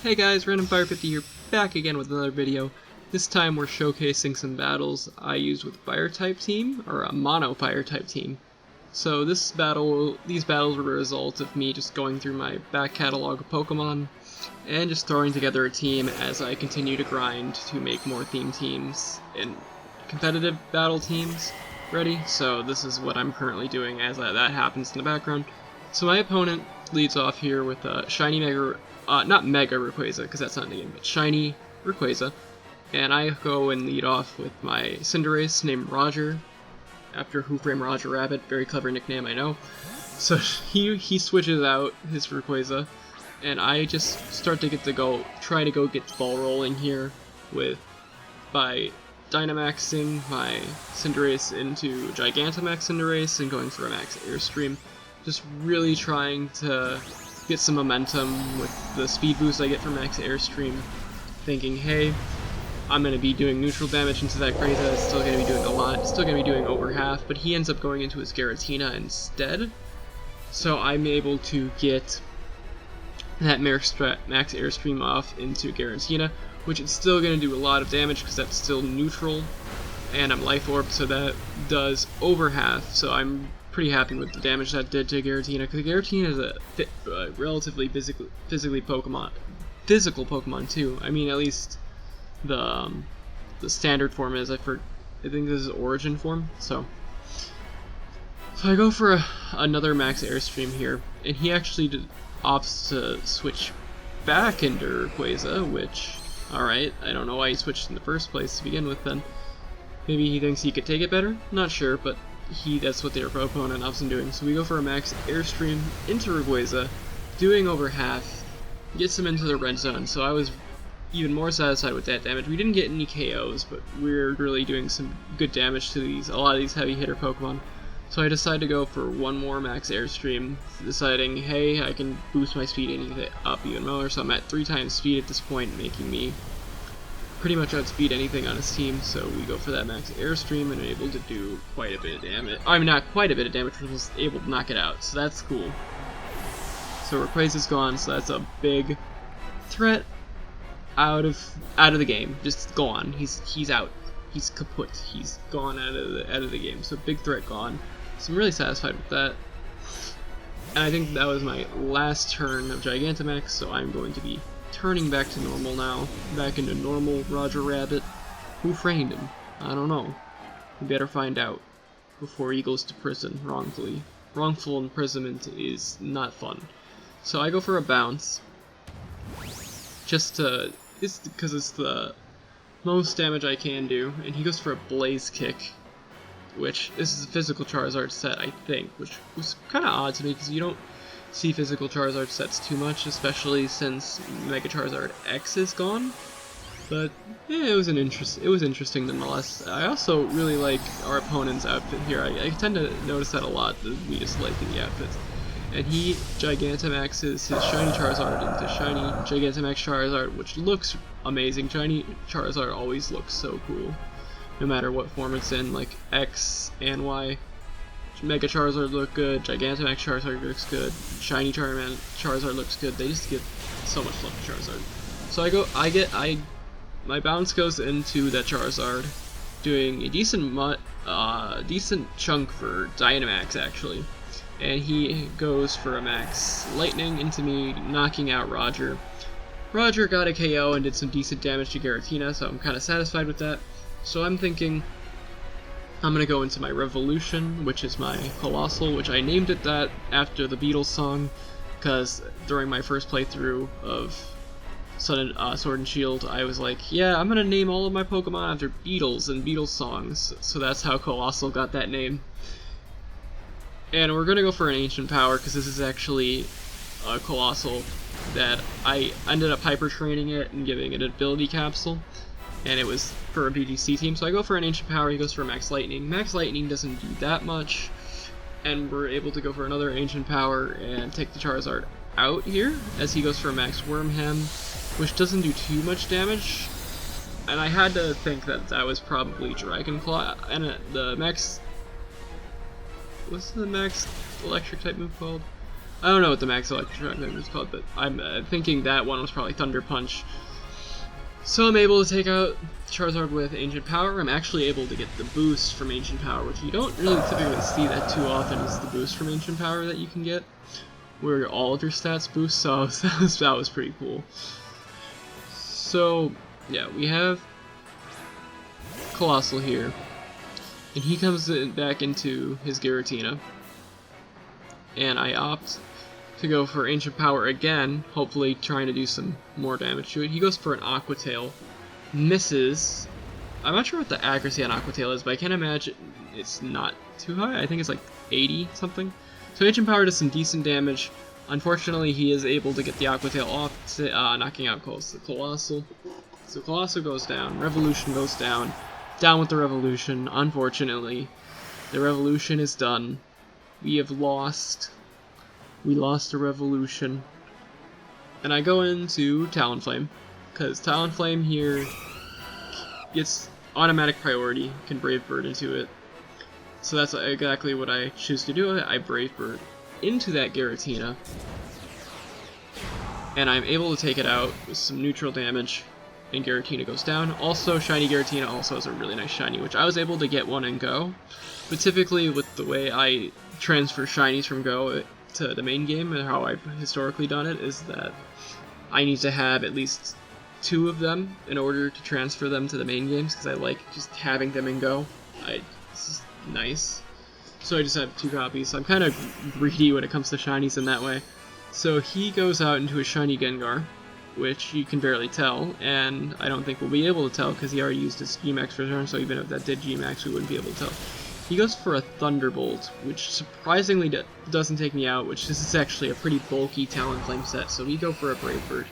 Hey guys, Random Fire 50 here, back again with another video. This time we're showcasing some battles I used with Fire type team, or a mono Fire type team. So these battles were a result of me just going through my back catalog of Pokemon and just throwing together a team as I continue to grind to make more theme teams and competitive battle teams ready. So this is what I'm currently doing as that happens in the background. So my opponent leads off here with a shiny not Mega Rayquaza, because that's not the game, but Shiny Rayquaza. And I go and lead off with my Cinderace named Roger, after Who Framed Roger Rabbit, very clever nickname, I know. So he switches out his Rayquaza, and I just start to try to go get the ball rolling here by Dynamaxing my Cinderace into Gigantamax Cinderace and going for a Max Airstream. Just really trying to get some momentum with the speed boost I get from Max Airstream, thinking, hey, I'm going to be doing neutral damage into that Rayquaza, it's still going to be doing a lot, it's still going to be doing over half, but he ends up going into his Giratina instead, so I'm able to get that Max Airstream off into Giratina, which is still going to do a lot of damage because that's still neutral, and I'm Life Orb, so that does over half, so I'm pretty happy with the damage that did to Giratina, because Giratina is a relatively physical Pokemon too. I mean, at least the standard form is. I think this is Origin form. So I go for another Max Airstream here, and he actually opts to switch back into Rayquaza, which, alright, I don't know why he switched in the first place to begin with then. Maybe he thinks he could take it better? Not sure, but that's what their opponent opts doing. So we go for a Max Airstream into Rayquaza, doing over half, gets him into the red zone, so I was even more satisfied with that damage. We didn't get any KOs, but we're really doing some good damage to a lot of these heavy hitter Pokemon. So I decided to go for one more Max Airstream, deciding, hey, I can boost my speed up even more, so I'm at 3 times speed at this point, making me pretty much outspeed anything on his team. So we go for that Max Airstream and are able to do quite a bit of damage. I mean, not quite a bit of damage, but was able to knock it out, so that's cool. So Rayquaza's gone, so that's a big threat out of the game. Just gone. He's out. He's kaput. He's gone out of the game. So big threat gone. So I'm really satisfied with that. And I think that was my last turn of Gigantamax, so I'm going to be turning back to normal now. Back into normal Roger Rabbit. Who framed him? I don't know. We better find out before he goes to prison wrongfully. Wrongful imprisonment is not fun. So I go for a bounce. It's because it's the most damage I can do, and he goes for a Blaze Kick, which this is a physical Charizard set, I think, which was kind of odd to me because you don't see physical Charizard sets too much, especially since Mega Charizard X is gone. But yeah, it was interesting nonetheless. I also really like our opponent's outfit here. I tend to notice that a lot, that we just like the outfits. And he Gigantamaxes his Shiny Charizard into Shiny Gigantamax Charizard, which looks amazing. Shiny Charizard always looks so cool, no matter what form it's in, like X and Y. Mega Charizard look good, Gigantamax Charizard looks good, Shiny Charizard looks good. They just get so much love to Charizard. So my bounce goes into that Charizard, doing a decent chunk for Dynamax actually. And he goes for a Max Lightning into me, knocking out Roger. Roger got a KO and did some decent damage to Giratina, so I'm kind of satisfied with that. So I'm thinking I'm going to go into my Revolution, which is my Coalossal, which I named it that after the Beatles song, because during my first playthrough of Sword and Shield, I was like, yeah, I'm going to name all of my Pokemon after Beatles and Beatles songs, so that's how Coalossal got that name. And we're going to go for an Ancient Power, because this is actually a Coalossal that I ended up Hyper Training it and giving it an Ability Capsule, and it was for a BGC team, so I go for an Ancient Power, he goes for a Max Lightning. Max Lightning doesn't do that much, and we're able to go for another Ancient Power and take the Charizard out here, as he goes for a Max Wormham, which doesn't do too much damage, and I had to think that was probably Dragon Claw, and the Max... What's the Max electric type move called? I don't know what the max electric type was called, but I'm thinking that one was probably Thunder Punch. So I'm able to take out Charizard with Ancient Power. I'm actually able to get the boost from Ancient Power, which you don't really typically see that too often, is the boost from Ancient Power that you can get, where all of your stats boost, so that was pretty cool. So, yeah, we have Coalossal here, and he comes back into his Giratina, and I opt to go for Ancient Power again, hopefully trying to do some more damage to it. He goes for an Aqua Tail, misses. I'm not sure what the accuracy on Aqua Tail is, but I can't imagine it's not too high. I think it's like 80 something. So Ancient Power does some decent damage. Unfortunately, he is able to get the Aqua Tail off, knocking out Coalossal. So Coalossal goes down, Revolution goes down, down with the Revolution. Unfortunately, the Revolution is done. We have lost. We lost a Revolution. And I go into Talonflame, because Talonflame here gets automatic priority, can Brave Bird into it. So that's exactly what I choose to do. I Brave Bird into that Giratina, and I'm able to take it out with some neutral damage, and Giratina goes down. Also, Shiny Giratina also has a really nice Shiny, which I was able to get one and go, but typically with the way I transfer Shinies from Go to the main game, and how I've historically done it, is that I need to have at least 2 of them in order to transfer them to the main games, because I like just having them in Go. It's just nice. So I just have 2 copies, so I'm kind of greedy when it comes to Shinies in that way. So he goes out into a Shiny Gengar, which you can barely tell, and I don't think we'll be able to tell because he already used his Gmax return, so even if that did Gmax, we wouldn't be able to tell. He goes for a Thunderbolt, which surprisingly doesn't take me out, which this is actually a pretty bulky Talonflame set, so we go for a Brave Bird,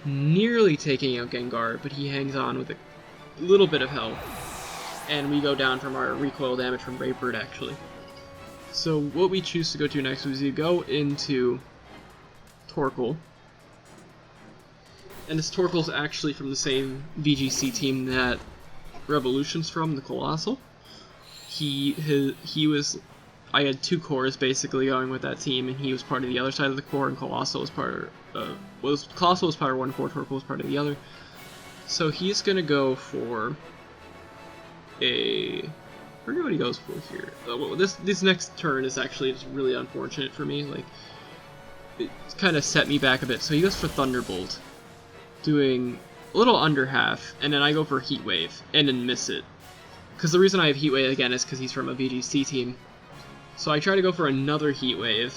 nearly taking out Gengar, but he hangs on with a little bit of health, and we go down from our recoil damage from Brave Bird, actually. So what we choose to go to next is you go into Torkoal, and this Torkoal's actually from the same VGC team that Revolution's from, the Coalossal. I had 2 cores basically going with that team, and he was part of the other side of the core, and Coalossal was part of, Coalossal was part of one core, Torkoal was part of the other. So he's gonna go for I forget what he goes for here. This next turn is actually just really unfortunate for me. Like, it kind of set me back a bit. So he goes for Thunderbolt, doing a little under half, and then I go for Heat Wave and then miss it. Because the reason I have Heat Wave again is because he's from a VGC team. So I try to go for another Heat Wave,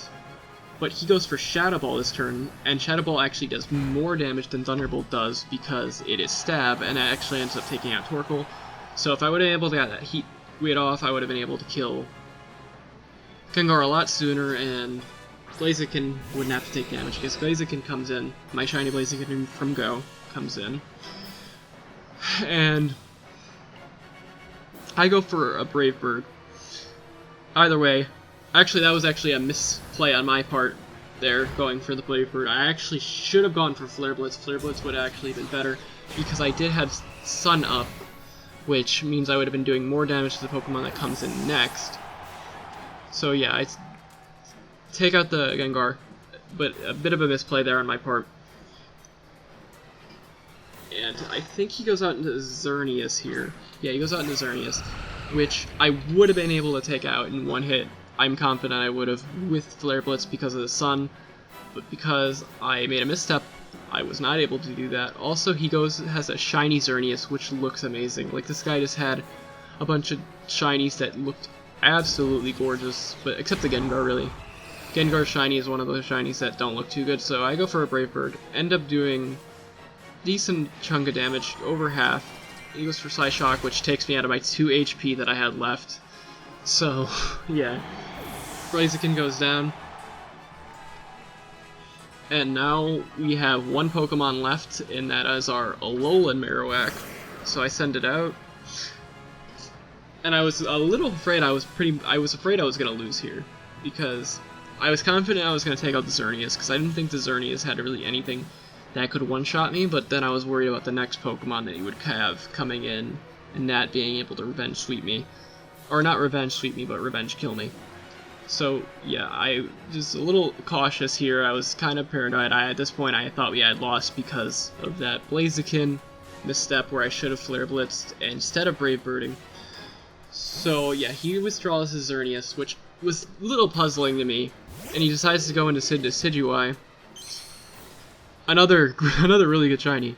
but he goes for Shadow Ball this turn, and Shadow Ball actually does more damage than Thunderbolt does because it is Stab, and it actually ends up taking out Torkoal. So if I would have been able to get that Heat Wave off, I would have been able to kill Gengar a lot sooner, and Blaziken wouldn't have to take damage, because Blaziken comes in, my Shiny Blaziken from Go comes in, and I go for a Brave Bird. Either way, actually that was actually a misplay on my part there, going for the Brave Bird. I actually should have gone for Flare Blitz. Flare Blitz would have actually been better, because I did have Sun up, which means I would have been doing more damage to the Pokemon that comes in next. So yeah, I take out the Gengar, but a bit of a misplay there on my part. And I think he goes out into Xerneas here. Yeah, he goes out into Xerneas, which I would have been able to take out in one hit. I'm confident I would have with Flare Blitz because of the Sun, but because I made a misstep, I was not able to do that. Also, he has a shiny Xerneas, which looks amazing. Like, this guy just had a bunch of shinies that looked absolutely gorgeous, but except the Gengar, really. Gengar's shiny is one of those shinies that don't look too good, so I go for a Brave Bird. End up doing decent chunk of damage, over half. He goes for Psyshock, which takes me out of my 2 HP that I had left. So, yeah. Blaziken goes down. And now we have 1 Pokemon left, and that is our Alolan Marowak. So I send it out. And I was a little afraid I was afraid I was going to lose here, because I was confident I was going to take out the Xerneas, because I didn't think the Xerneas had really anything that could one-shot me, but then I was worried about the next Pokemon that he would have coming in, and that being able to revenge sweep me. Or not revenge sweep me, but revenge kill me. So yeah, I just a little cautious here. I was kind of paranoid. At this point I thought we had lost because of that Blaziken misstep where I should have Flare Blitzed instead of Brave Birding. So yeah, he withdraws his Xerneas, which was a little puzzling to me, and he decides to go into Decidueye. Another really good shiny.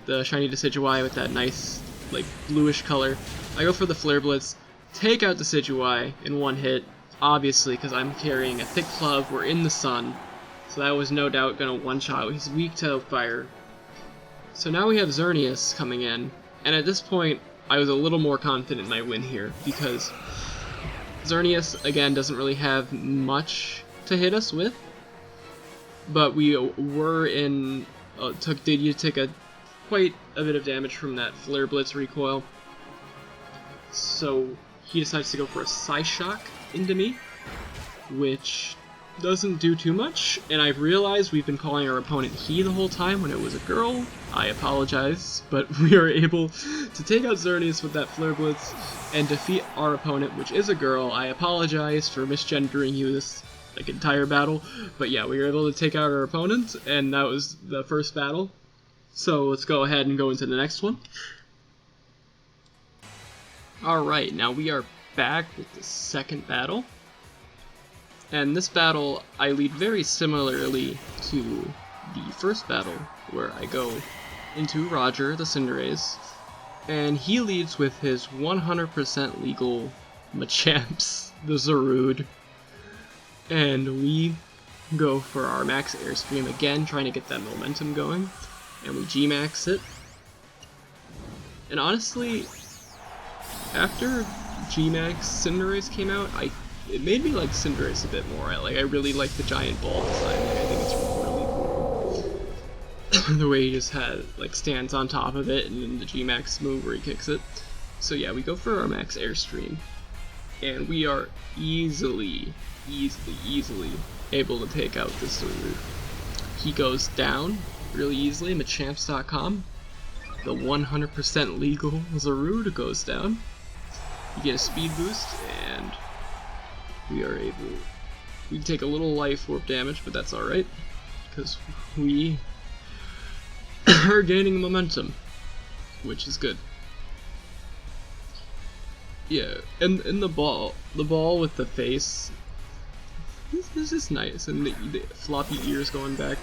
The shiny Decidueye with that nice, like, bluish color. I go for the Flare Blitz, take out Decidueye in one hit, obviously, because I'm carrying a Thick Club, we're in the sun, so that was no doubt gonna one-shot. He's weak to fire. So now we have Xerneas coming in, and at this point, I was a little more confident in my win here, because Xerneas, again, doesn't really have much to hit us with, but we were in, did take quite a bit of damage from that Flare Blitz recoil, so he decides to go for a Psyshock into me, which doesn't do too much, and I've realized we've been calling our opponent he the whole time when it was a girl. I apologize, but we are able to take out Xerneas with that Flare Blitz and defeat our opponent, which is a girl. I apologize for misgendering you this entire battle, but yeah, we were able to take out our opponent, and that was the first battle. So let's go ahead and go into the next one. Alright, now we are back with the second battle. And this battle, I lead very similarly to the first battle, where I go into Roger, the Cinderace, and he leads with his 100% legal Machamps, the Zarude, and we go for our Max Airstream again, trying to get that momentum going, and we G-Max it. And honestly, after G-Max Cinderace came out, it made me like Cinderace a bit more. I really like the giant ball design. I think it's really cool. The way he just stands on top of it, and then the G-Max move where he kicks it. So yeah, we go for our Max Airstream, and we are easily able to take out this Zarude. He goes down really easily. Machamps.com. The 100% legal Zarude goes down. You get a speed boost, and we take a little life orb damage, but that's alright, because we are gaining momentum, which is good. Yeah, and the ball with the face, this is nice, and the floppy ears going back,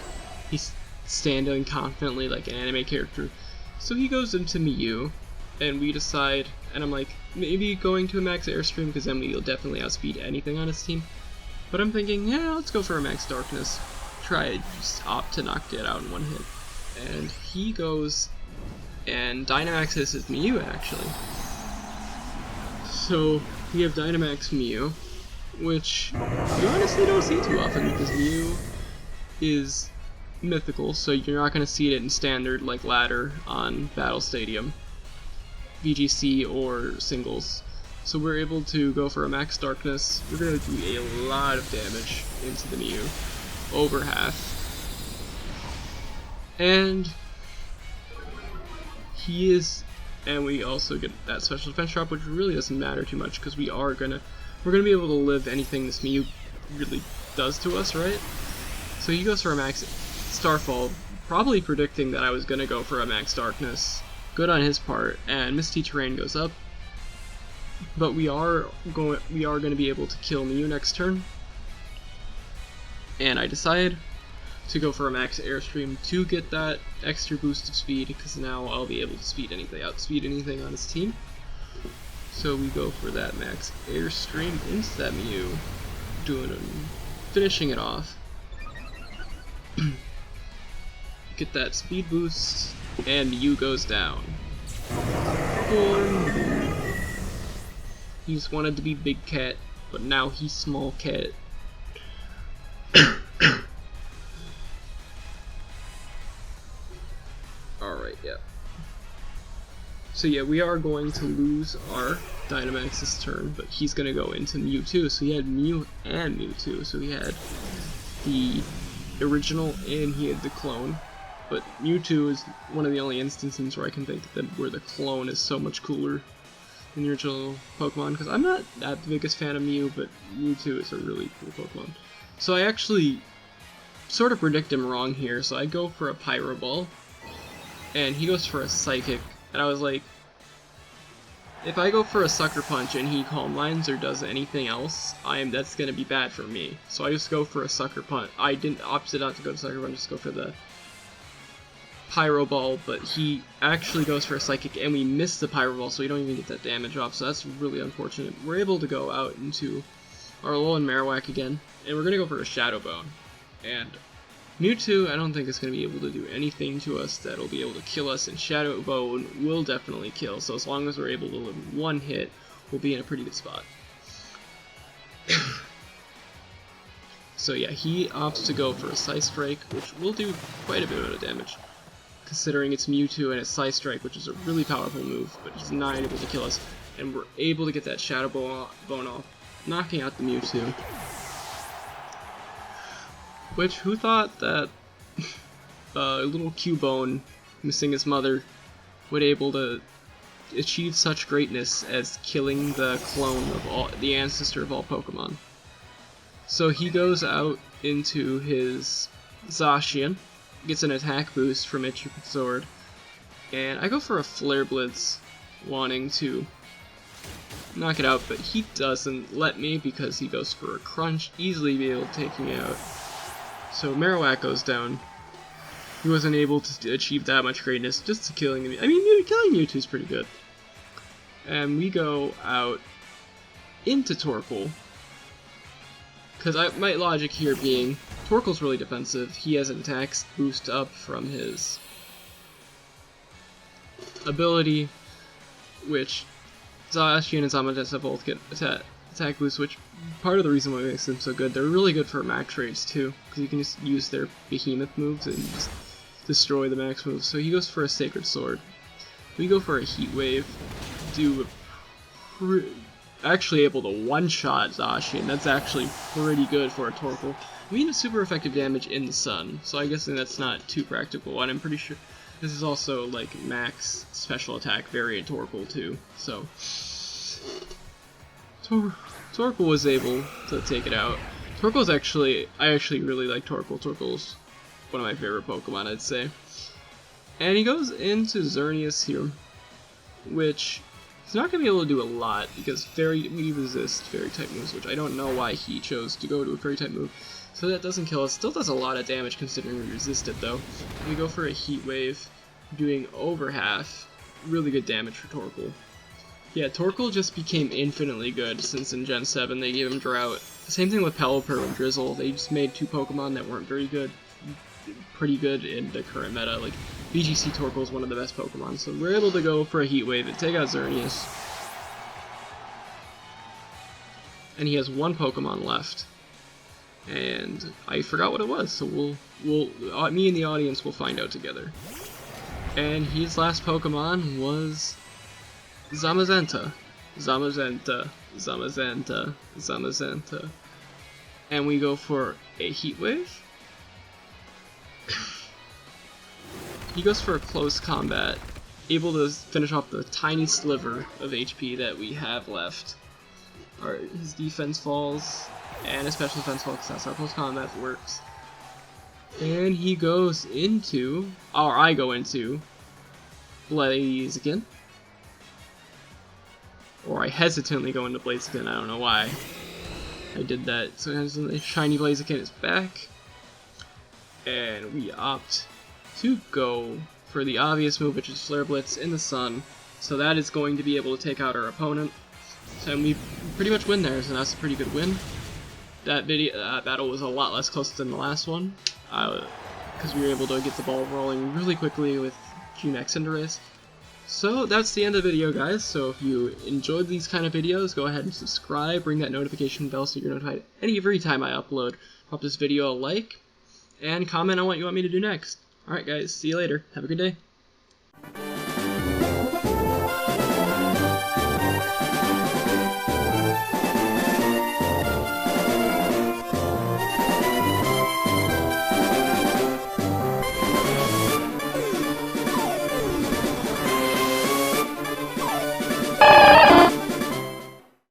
he's standing confidently like an anime character. So he goes into Mew, and we decide, and I'm like, maybe going to a Max Airstream, because then we'll definitely outspeed anything on his team. But I'm thinking, yeah, let's go for a Max Darkness. Try just opt to knock it out in one hit. And he goes and Dynamaxes his Mew, actually. So we have Dynamax Mew, which you honestly don't see too often, because Mew is mythical, so you're not going to see it in standard like ladder on Battle Stadium, VGC, or singles. So we're able to go for a Max Darkness. We're going to do a lot of damage into the Mew, over half. And we also get that special defense drop, which really doesn't matter too much, because we're gonna be able to live anything this Mew really does to us, right? So he goes for a Max Starfall, probably predicting that I was gonna go for a Max Darkness. Good on his part, and Misty Terrain goes up. But we are going to be able to kill Mew next turn. And I decide to go for a Max Airstream to get that extra boost of speed, because now I'll be able to outspeed anything on his team. So we go for that Max Airstream into that Mew, finishing it off. Get that speed boost, and Mew goes down. Poor Mew. He just wanted to be Big Cat, but now he's Small Cat. Alright, yeah. So yeah, we are going to lose our Dynamax this turn, but he's going to go into Mewtwo. So he had Mew and Mewtwo. So he had the original and he had the clone. But Mewtwo is one of the only instances where I can think that where the clone is so much cooler in the original Pokemon, because I'm not that the biggest fan of Mew, but Mewtwo is a really cool Pokemon. So I actually sort of predict him wrong here, so I go for a Pyro Ball, and he goes for a Psychic, and I was like, if I go for a Sucker Punch and he Calm Minds or does anything else, that's gonna be bad for me. So I just go for a Sucker Punch. I opted not to go to Sucker Punch, just go for the Pyro Ball, but he actually goes for a Psychic, and we miss the Pyro Ball, so we don't even get that damage off, so that's really unfortunate. We're able to go out into our Alolan Marowak again, and we're gonna go for a Shadow Bone. And Mewtwo, I don't think it's going to be able to do anything to us that'll be able to kill us, and Shadow Bone will definitely kill, so as long as we're able to live one hit, we'll be in a pretty good spot. So yeah, he opts to go for a Psy Strike, which will do quite a bit of damage, considering it's Mewtwo and it's Psy Strike, which is a really powerful move, but he's not able to kill us, and we're able to get that Shadow Bone off, knocking out the Mewtwo. Which, who thought that a little Cubone missing his mother would able to achieve such greatness as killing the clone of the ancestor of all Pokemon? So he goes out into his Zacian, gets an attack boost from its sword, and I go for a Flare Blitz, wanting to knock it out, but he doesn't let me because he goes for a Crunch, easily be able to take me out. So Marowak goes down. He wasn't able to achieve that much greatness just to killing me. I mean, killing Mewtwo is pretty good. And we go out into Torkoal. Because my logic here being, Torkoal's really defensive. He has an attack boost up from his ability, which Zacian and Zamazenta both get attack boost, which part of the reason why it makes them so good. They're really good for max rates too, because you can just use their behemoth moves and just destroy the max moves. So he goes for a Sacred Sword. We go for a Heat Wave, actually able to one-shot Zacian. That's actually pretty good for a Torkoal. We need super effective damage in the sun, so I guess that's not too practical, and I'm pretty sure this is also like max special attack variant Torkoal too, so Torkoal was able to take it out. Torkoal's I actually really like Torkoal. Torkoal's one of my favorite Pokemon, I'd say. And he goes into Xerneas here, which he's not going to be able to do a lot because we resist Fairy type moves, which I don't know why he chose to go to a Fairy type move. So that doesn't kill us. Still does a lot of damage considering we resist it though. We go for a Heat Wave, doing over half. Really good damage for Torkoal. Yeah, Torkoal just became infinitely good since in Gen 7 they gave him Drought. Same thing with Pelipper and Drizzle. They just made two Pokemon that weren't very good, pretty good in the current meta. Like, VGC Torkoal is one of the best Pokemon, so we're able to go for a Heat Wave and take out Xerneas. And he has one Pokemon left. And I forgot what it was, so me and the audience will find out together. And his last Pokemon was Zamazenta. And we go for a Heat Wave. He goes for a close combat, able to finish off the tiny sliver of HP that we have left. His defense falls, and his special defense falls, because that's how close combat works. And he goes into, or I go into, Blaziken. Or I hesitantly go into Blaziken, I don't know why I did that. So a shiny Blaziken is back, and we opt to go for the obvious move, which is Flare Blitz in the sun. So that is going to be able to take out our opponent. So we pretty much win there, so that's a pretty good win. That battle was a lot less close than the last one, because we were able to get the ball rolling really quickly with Gmax Cinderace. So that's the end of the video, guys. So if you enjoyed these kind of videos, go ahead and subscribe, ring that notification bell so you're notified every time I upload. Drop this video a like, and comment on what you want me to do next. Alright guys, see you later. Have a good day.